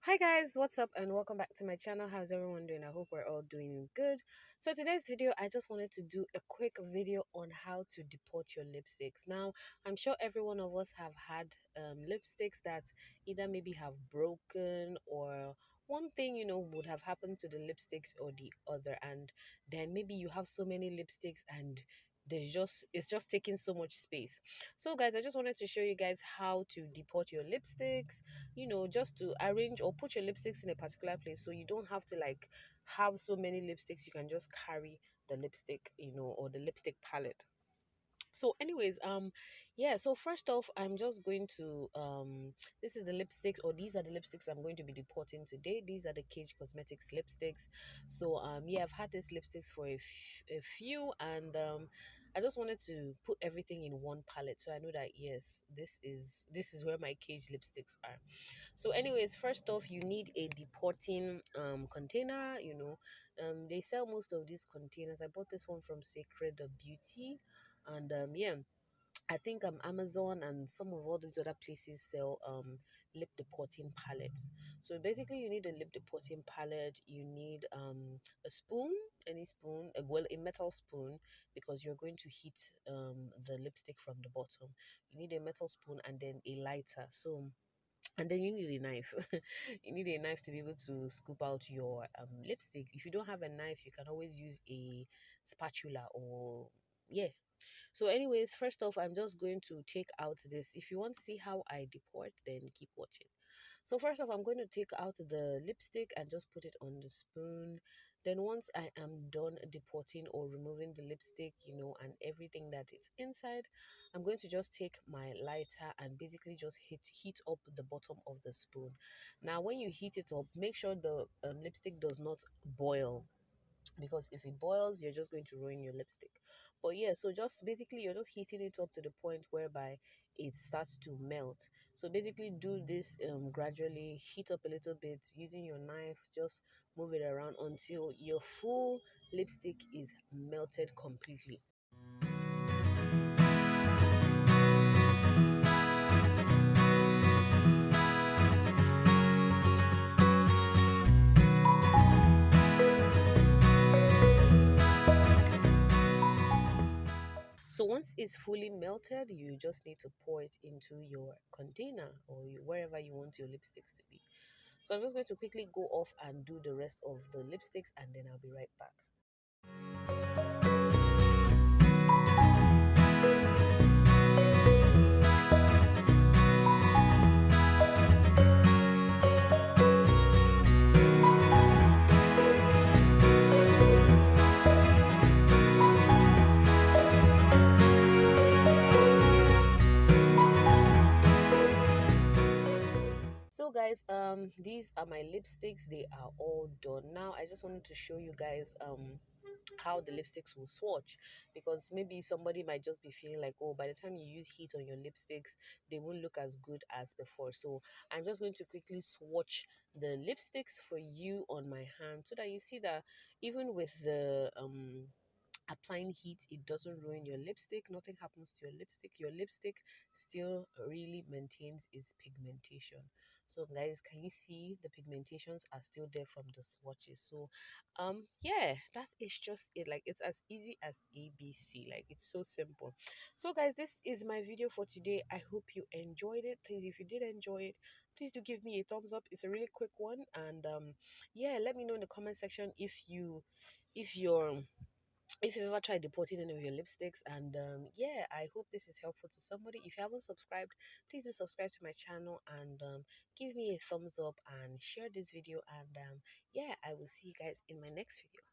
Hi guys, what's up and welcome back to my channel. How's everyone doing? I hope we're all doing good. So today's video, I just wanted to do a quick video on how to depot your lipsticks. Now, I'm sure every one of us have had lipsticks that either maybe have broken or one thing, would have happened to the lipsticks or the other. And then maybe you have so many lipsticks and it's just taking so much space. So guys, I just wanted to show you guys how to depot your lipsticks, just to arrange or put your lipsticks in a particular place so you don't have to like have so many lipsticks. You can just carry the lipstick, or the lipstick palette. So anyways, yeah, so first off, I'm just going to this is the lipstick, or these are the lipsticks I'm going to be deporting today. These are the Cage Cosmetics lipsticks. So yeah, I've had these lipsticks for a few, and I just wanted to put everything in one palette so I know that yes, this is where my Cage lipsticks are. So anyways, first off, you need a deporting container. They sell most of these containers. I bought this one from Sacred Beauty, and yeah, I think Amazon and some of all these other places sell lip deporting palettes. So basically, you need a lip deporting palette. You need a spoon, any spoon, well, a metal spoon, because you're going to heat the lipstick from the bottom. You need a metal spoon and then a lighter. So, and then you need a knife. You need a knife to be able to scoop out your lipstick. If you don't have a knife, you can always use a spatula, or yeah. So anyways, first off, I'm just going to take out this. If you want to see how I deport, then keep watching. So first off, I'm going to take out the lipstick and just put it on the spoon. Then once I am done deporting or removing the lipstick, and everything that it's inside, I'm going to just take my lighter and basically just heat up the bottom of the spoon. Now, when you heat it up, make sure the lipstick does not boil, because if it boils, you're just going to ruin your lipstick. But yeah, so just basically you're just heating it up to the point whereby it starts to melt. So basically do this gradually, heat up a little bit using your knife, just move it around until your full lipstick is melted completely. So once it's fully melted, you just need to pour it into your container, or wherever you want your lipsticks to be. So I'm just going to quickly go off and do the rest of the lipsticks, and then I'll be right back. So guys, these are my lipsticks. They are all done. Now I just wanted to show you guys how the lipsticks will swatch, because maybe somebody might just be feeling like, oh, by the time you use heat on your lipsticks, they won't look as good as before. So I'm just going to quickly swatch the lipsticks for you on my hand, so that you see that even with the applying heat, it doesn't ruin your lipstick. Nothing happens to your lipstick still really maintains its pigmentation. So guys, can you see the pigmentations are still there from the swatches? So yeah, that is just it. Like, it's as easy as ABC. Like, it's so simple. So guys, this is my video for today. I hope you enjoyed it. Please, if you did enjoy it, please do give me a thumbs up. It's a really quick one. And yeah, let me know in the comment section if you're if you've ever tried deporting any of your lipsticks. And yeah, I hope this is helpful to somebody. If you haven't subscribed, please do subscribe to my channel, and give me a thumbs up and share this video. And yeah, I will see you guys in my next video.